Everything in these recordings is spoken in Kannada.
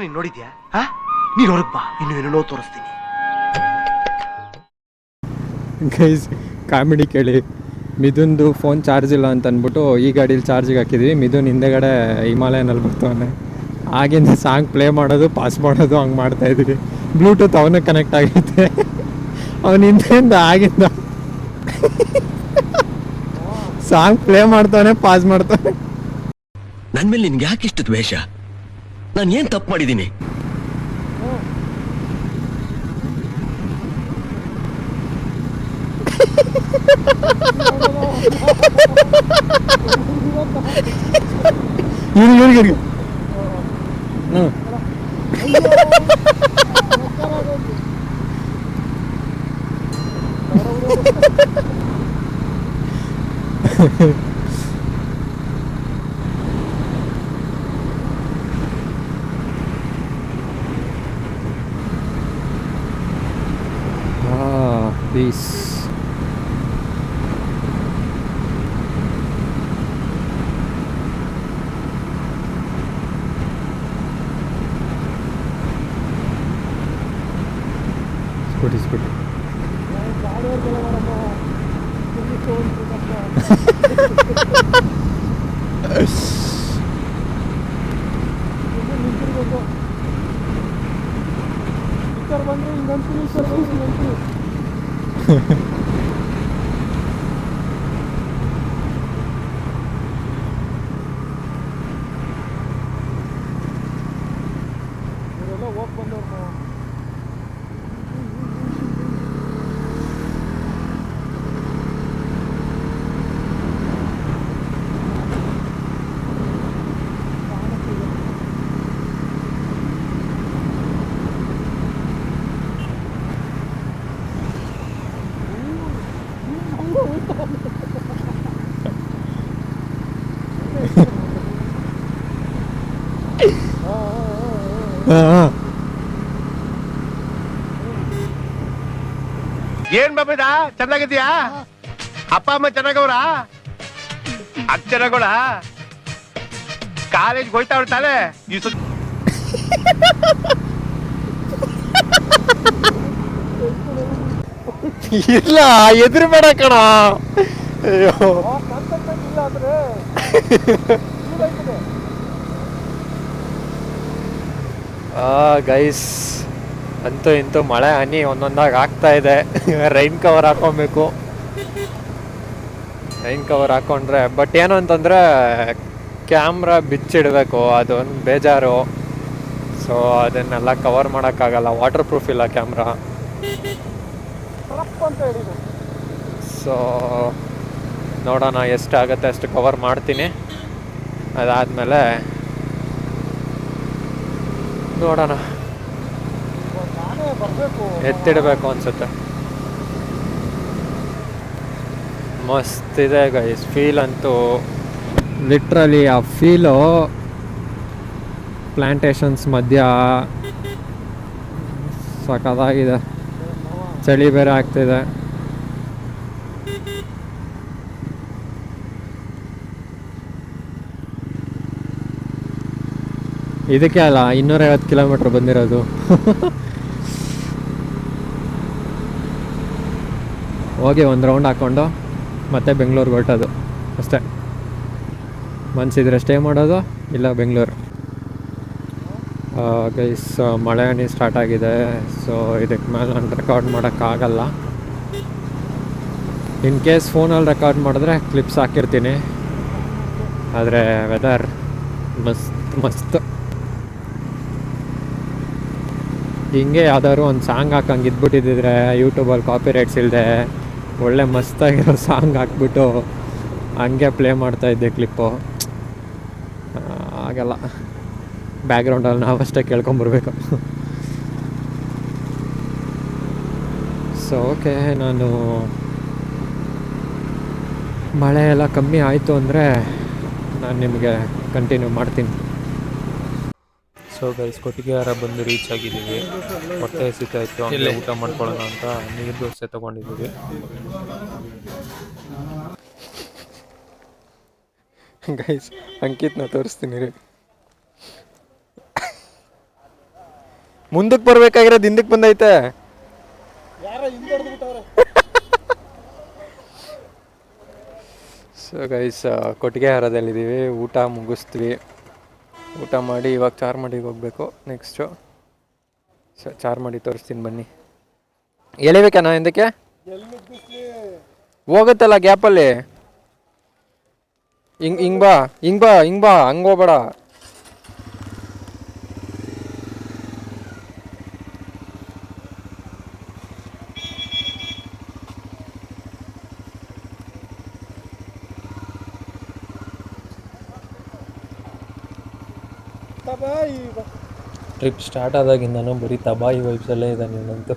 ನೀನ್ ನೋಡಿದ್ಯಾ? ನೀನ್ ಹೊರಗ್ ಬಾ, ಇನ್ನು ಏನೋ ತೋರಿಸ್ತೀನಿ. ಗೈಸ್ ಕಾಮಿಡಿ ಕೇಳಿ, ಮಿಥುನ್ದು ಫೋನ್ ಚಾರ್ಜ್ ಇಲ್ಲ ಅಂತ ಅಂದ್ಬಿಟ್ಟು ಈ ಗಾಡೀಲಿ ಚಾರ್ಜಿಗೆ ಹಾಕಿದ್ವಿ. ಮಿಥುನ್ ಹಿಂದೆಗಡೆ ಹಿಮಾಲಯನಲ್ಲಿ ಬರ್ತಾನೆ. ಆಗಿಂದ ಸಾಂಗ್ ಪ್ಲೇ ಮಾಡೋದು ಪಾಸ್ ಮಾಡೋದು ಹಂಗೆ ಮಾಡ್ತಾಯಿದ್ವಿ. ಬ್ಲೂಟೂತ್ ಅವನೇ ಕನೆಕ್ಟ್ ಆಗೈತೆ. ಅವನ ಹಿಂದೆಯಿಂದ ಆಗಿಂದ ಸಾಂಗ್ ಪ್ಲೇ ಮಾಡ್ತಾನೆ ಪಾಸ್ ಮಾಡ್ತಾನೆ. ನನ್ನ ಮೇಲೆ ನಿನ್ಗೆ ಯಾಕೆ ಇಷ್ಟು ದ್ವೇಷ? ನಾನು ಏನು ತಪ್ಪು ಮಾಡಿದ್ದೀನಿ? ಇವ್ರಿಗೆ ಪೀಸ್. ಸ್ಕೂಟಿ ಏನ್ ಬಾಬಿದ, ಚೆನ್ನಾಗಿದ್ಯಾ? ಅಪ್ಪ ಅಮ್ಮ ಚೆನ್ನಾಗವ್ರ? ಅಕ್ಷರಗಳ ಕಾಲೇಜ್ ಹೋಯ್ತಾ ತಾನೆ? ಇಲ್ಲ ಎದುರು ಬೇಡ ಕಣ. ಅಯ್ಯೋ ಗೈಸ್, ಅಂತೂ ಇಂತೂ ಮಳೆ ಹನಿ ಒಂದೊಂದಾಗಿ ಆಗ್ತಾ ಇದೆ. ರೈನ್ ಕವರ್ ಹಾಕೊಬೇಕು. ರೈನ್ ಕವರ್ ಹಾಕೊಂಡ್ರೆ ಬಟ್ ಏನು ಅಂತಂದರೆ ಕ್ಯಾಮ್ರಾ ಬಿಚ್ಚಿಡಬೇಕು, ಅದೊಂದು ಬೇಜಾರು. ಸೊ ಅದನ್ನೆಲ್ಲ ಕವರ್ ಮಾಡೋಕ್ಕಾಗಲ್ಲ, ವಾಟರ್ ಪ್ರೂಫ್ ಇಲ್ಲ ಕ್ಯಾಮ್ರಾ. ಸೊ ನೋಡೋಣ ಎಷ್ಟಾಗುತ್ತೆ ಅಷ್ಟು ಕವರ್ ಮಾಡ್ತೀನಿ. ಅದಾದಮೇಲೆ ನೋಡೋಣ, ಎತ್ತಿಡಬೇಕು ಅನ್ಸುತ್ತೆ. ಮಸ್ತ್ ಇದೆ ಗೈಸ್, ಫೀಲ್ ಅಂತೂ ಲಿಟ್ರಲಿ ಆ ಫೀಲು ಪ್ಲ್ಯಾಂಟೇಷನ್ಸ್ ಮಧ್ಯ ಸಖತ್ತಾಗಿದೆ. ಚಳಿ ಬೇರೆ ಆಗ್ತಿದೆ. ಇದಕ್ಕೆ ಅಲ್ಲ 250 ಕಿಲೋಮೀಟ್ರ್ ಬಂದಿರೋದು. ಹೋಗಿ ಒಂದು ರೌಂಡ್ ಹಾಕ್ಕೊಂಡು ಮತ್ತೆ ಬೆಂಗಳೂರಿಗೆ ಹೊರಟೋದು ಅಷ್ಟೇ. ಮನಸ್ಸಿದ್ರೆ ಸ್ಟೇ ಮಾಡೋದು, ಇಲ್ಲ ಬೆಂಗಳೂರು. ಗೈಸ್ ಮಳೆ ಹನಿ ಸ್ಟಾರ್ಟ್ ಆಗಿದೆ. ಸೊ ಇದಕ್ಕೆ ಮೇಲೆ ನಾನು ರೆಕಾರ್ಡ್ ಮಾಡೋಕ್ಕಾಗಲ್ಲ. ಇನ್ ಕೇಸ್ ಫೋನಲ್ಲಿ ರೆಕಾರ್ಡ್ ಮಾಡಿದ್ರೆ ಕ್ಲಿಪ್ಸ್ ಹಾಕಿರ್ತೀನಿ. ಆದರೆ ವೆದರ್ ಮಸ್ತ್. ಹಿಂಗೆ ಯಾವ್ದಾದ್ರು ಒಂದು ಸಾಂಗ್ ಹಾಕಂಗೆ ಇದ್ಬಿಟ್ಟಿದ್ದಿದ್ರೆ ಯೂಟ್ಯೂಬಲ್ಲಿ ಕಾಪಿ ರೈಟ್ಸ್ ಇಲ್ಲದೆ ಒಳ್ಳೆ ಮಸ್ತಾಗಿರೋ ಸಾಂಗ್ ಹಾಕ್ಬಿಟ್ಟು ಹಂಗೆ ಪ್ಲೇ ಮಾಡ್ತಾಯಿದ್ದೆ ಕ್ಲಿಪ್ಪು. ಆಗಲ್ಲ, ಬ್ಯಾಕ್ಗ್ರೌಂಡಲ್ಲಿ ನಾವಷ್ಟೇ ಕೇಳ್ಕೊಂಬರ್ಬೇಕು. ಸೊ ಓಕೆ, ನಾನು ಮಳೆ ಎಲ್ಲ ಕಮ್ಮಿ ಆಯಿತು ಅಂದರೆ ನಾನು ನಿಮಗೆ ಕಂಟಿನ್ಯೂ ಮಾಡ್ತೀನಿ. ಸೊ ಗೈಸ್, ಕೊಟ್ಟಿಗೆಹಾರ ಬಂದು ರೀಚ್ ಆಗಿದ್ದೀವಿ. ಹೊಟ್ಟೆ ಹಸಿತಾಯಿತ್ತು, ಹಂಗೆ ಊಟ ಮಾಡ್ಕೊಳ್ಳೋಣ ಅಂತ ನೀರು ದೋಸೆ ತೊಗೊಂಡಿದ್ದೀವಿ. ಗೈಸ್ ಅಂಕಿತ್ನ ತೋರಿಸ್ತೀನಿ ರೀ. ಮುಂದಕ್ಕೆ ಬರ್ಬೇಕಾಗಿರೋದು ಹಿಂದಕ್ಕೆ ಬಂದೈತೆ. ಸೊ ಗೈಸ್ ಕೊಟ್ಟಿಗೆಹಾರದಲ್ಲಿದ್ದೀವಿ. ಊಟ ಮುಗಿಸ್ತೀವಿ. ಊಟ ಮಾಡಿ ಇವಾಗ ಚಾರ್ಮಾಡಿಗೆ ಹೋಗ್ಬೇಕು ನೆಕ್ಸ್ಟು. ಸೊ ಚಾರ್ಮಾಡಿ ತೋರಿಸ್ತೀನಿ ಬನ್ನಿ. ಎಳಿಬೇಕಣ್ಣ ಹಿಂದಕ್ಕೆ ಹೋಗುತ್ತಲ್ಲ ಗ್ಯಾಪಲ್ಲಿ. ಹಿಂಗ್ ಬಾ ಹಂಗೆ ಹೋಗ್ಬೇಡ. ಟ್ರಿಪ್ ಸ್ಟಾರ್ಟ್ ಆದಾಗಿಂದನೂ ಬರೀ ತಬಾಯಿ ವೈಬ್ಸಲ್ಲೇ ಇದೆ ನೀನಂತೂ.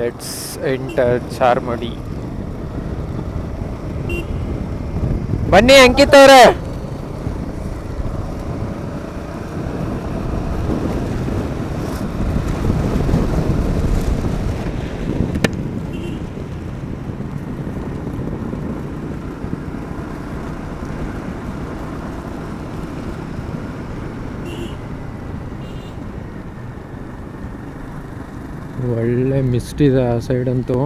Let's enter Charmadi. ಬನ್ನಿ ಅಂಕಿತ್ ಅವ್ರೆ. ಒಳ್ಳೆ ಮಿಸ್ಟ್ ಇದೆ ಆ ಸೈಡ್ ಅಂತೂ.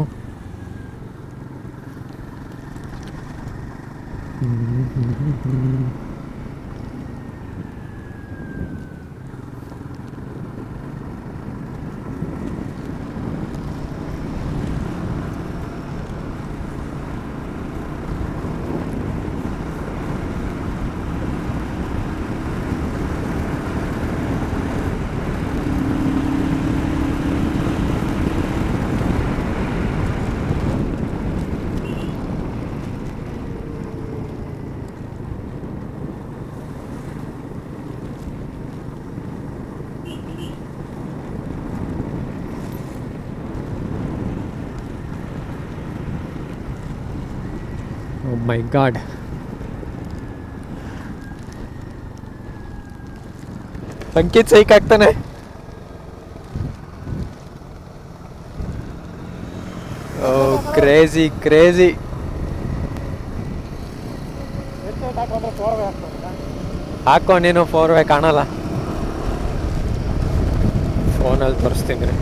Oh my god. ಅಂಕಿತ್ ಸೈಕ್ ಆಗ್ತಾನೆ. ಓ ಕ್ರೇಜಿ ಕ್ರೇಜಿ. ಹಾಕೋ ನೀನು 4 ಕಾಣಲ್ಲ. ಫೋನಲ್ಲಿ ತೋರಿಸ್ತೀನಿ ರೀ.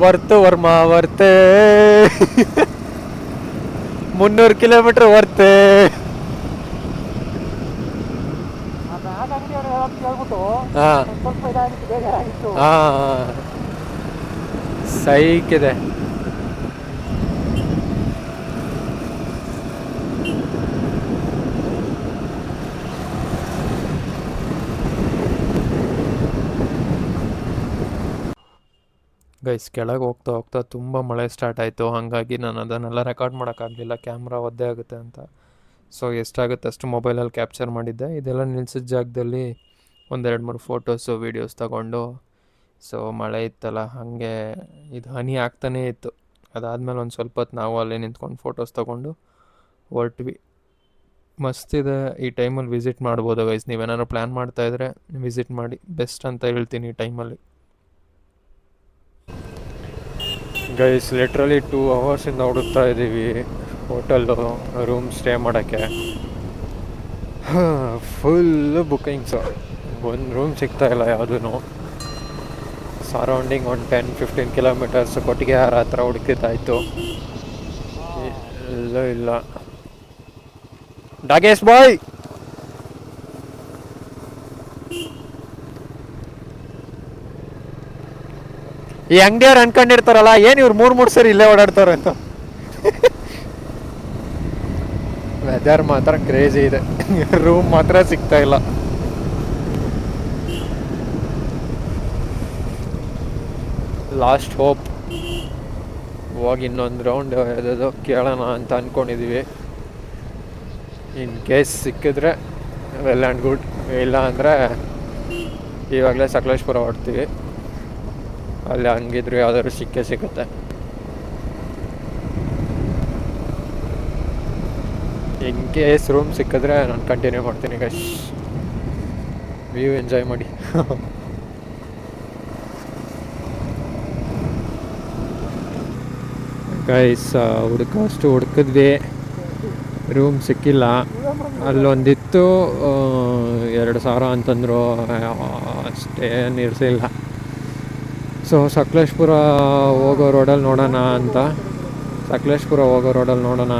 ವರ್ತು ವರ್ಮ ವರ್ತೆ 300 ಕಿಲೋಮೀಟರ್ ವರ್ತೆ. ಸೈಕಿದೆ. ಗೈಸ್ ಕೆಳಗೆ ಹೋಗ್ತಾ ಹೋಗ್ತಾ ತುಂಬ ಮಳೆ ಸ್ಟಾರ್ಟ್ ಆಯಿತು. ಹಾಗಾಗಿ ನಾನು ಅದನ್ನೆಲ್ಲ ರೆಕಾರ್ಡ್ ಮಾಡೋಕ್ಕಾಗಲಿಲ್ಲ, ಕ್ಯಾಮ್ರಾ ಒದ್ದೆ ಆಗುತ್ತೆ ಅಂತ. ಸೊ ಎಷ್ಟಾಗುತ್ತೆ ಅಷ್ಟು ಮೊಬೈಲಲ್ಲಿ ಕ್ಯಾಪ್ಚರ್ ಮಾಡಿದ್ದೆ. ಇದೆಲ್ಲ ನಿಲ್ಸಿದ ಜಾಗದಲ್ಲಿ 1-2-3 ಫೋಟೋಸು ವೀಡಿಯೋಸ್ ತಗೊಂಡು. ಸೊ ಮಳೆ ಇತ್ತಲ್ಲ, ಹಾಗೆ ಇದು ಹನಿ ಆಗ್ತಾನೇ ಇತ್ತು. ಅದಾದಮೇಲೆ ಒಂದು ಸ್ವಲ್ಪ ಹೊತ್ತು ನಾವು ಅಲ್ಲೇ ನಿಂತ್ಕೊಂಡು ಫೋಟೋಸ್ ತೊಗೊಂಡು ಹೊರಟ್ವಿ. ಮಸ್ತಿದೆ. ಈ ಟೈಮಲ್ಲಿ ವಿಸಿಟ್ ಮಾಡ್ಬೋದು ಗೈಸ್. ನೀವೇನಾದ್ರು ಪ್ಲ್ಯಾನ್ ಮಾಡ್ತಾಯಿದ್ರೆ ವಿಸಿಟ್ ಮಾಡಿ, ಬೆಸ್ಟ್ ಅಂತ ಹೇಳ್ತೀನಿ ಈ ಟೈಮಲ್ಲಿ. ಗೈಸ್ ಲಿಟ್ರಲಿ 2 ಅವರ್ಸಿಂದ ಹುಡುಕ್ತಾ ಇದ್ದೀವಿ ಹೋಟೆಲ್ಲು ರೂಮ್ ಸ್ಟೇ ಮಾಡೋಕ್ಕೆ. ಫುಲ್ಲು ಬುಕ್ಕಿಂಗ್ಸು, ಒಂದು ರೂಮ್ ಸಿಗ್ತಾಯಿಲ್ಲ ಯಾವುದೂ. ಸರೌಂಡಿಂಗ್ ಒಂದು 10-15 ಕಿಲೋಮೀಟರ್ಸ್ ಕೊಟ್ಟಿಗೆ ಹಾರ ಹತ್ರ ಹುಡುಕಿದ್ದಾಯಿತು, ಎಲ್ಲೂ ಇಲ್ಲ. ಡಾಗೇಶ್ ಬಾಯ್, ಈ ಅಂಗಡಿಯವ್ರು ಅನ್ಕೊಂಡಿರ್ತಾರಲ್ಲ ಏನು ಇವ್ರು 3 ಸರಿ ಇಲ್ಲೇ ಓಡಾಡ್ತಾರೆ ಅಂತ. ವೆದರ್ ಮಾತ್ರ ಕ್ರೇಜಿ ಇದೆ, ರೂಮ್ ಮಾತ್ರ ಸಿಗ್ತಾ ಇಲ್ಲ. ಲಾಸ್ಟ್ ಹೋಪ್, ಹೋಗಿ ಇನ್ನೊಂದು ರೌಂಡ್ ಯಾವುದಾದ್ರು ಕೇಳೋಣ ಅಂತ ಅಂದ್ಕೊಂಡಿದ್ದೀವಿ. ಇನ್ ಕೇಸ್ ಸಿಕ್ಕಿದ್ರೆ ವೆಲ್ ಆ್ಯಂಡ್ ಗುಡ್, ಇಲ್ಲ ಅಂದರೆ ಇವಾಗಲೇ ಸಕಲೇಶ್ಪುರ ಹೊಡ್ತೀವಿ, ಅಲ್ಲಿ ಹಂಗಿದ್ರು ಯಾವ್ದಾದ್ರು ಸಿಗುತ್ತೆ. ಇನ್ ಕೇಸ್ ರೂಮ್ ಸಿಕ್ಕಿದ್ರೆ ನಾನು ಕಂಟಿನ್ಯೂ ಮಾಡ್ತೀನಿ ಗೈಸ್. ವ್ಯೂ ಎಂಜಾಯ್ ಮಾಡಿ. ಗೈಸ್ ಹುಡುಕಿದ್ವಿ, ರೂಮ್ ಸಿಕ್ಕಿಲ್ಲ. ಅಲ್ಲೊಂದಿತ್ತು 2,000 ಅಂತಂದರು, ಅಷ್ಟೇನು ಇರಿಸಿಲ್ಲ. ಸೊ ಸಕಲೇಶ್ಪುರ ಹೋಗೋ ರೋಡಲ್ಲಿ ನೋಡೋಣ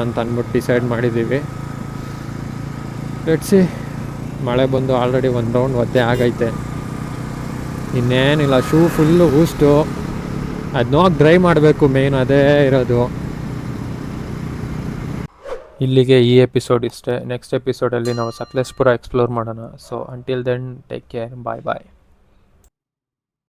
ಅಂತ ಅಂದ್ಬಿಟ್ಟು ಡಿಸೈಡ್ ಮಾಡಿದ್ದೀವಿ. ಲೆಟ್ಸಿ. ಮಳೆ ಬಂದು ಆಲ್ರೆಡಿ ಒಂದು ರೌಂಡ್ ಒದ್ದೆ ಆಗೈತೆ, ಇನ್ನೇನಿಲ್ಲ. ಶೂ ಫುಲ್ಲು ಊಸ್ಟು, ಅದನ್ನ ಹೋಗಿ ಡ್ರೈ ಮಾಡಬೇಕು, ಮೇನ್ ಅದೇ ಇರೋದು. ಇಲ್ಲಿಗೆ ಈ ಎಪಿಸೋಡ್ ಇಷ್ಟೇ. ನೆಕ್ಸ್ಟ್ ಎಪಿಸೋಡಲ್ಲಿ ನಾವು ಸಕಲೇಶ್ಪುರ ಎಕ್ಸ್ಪ್ಲೋರ್ ಮಾಡೋಣ. So until then take care, bye ಬಾಯ್.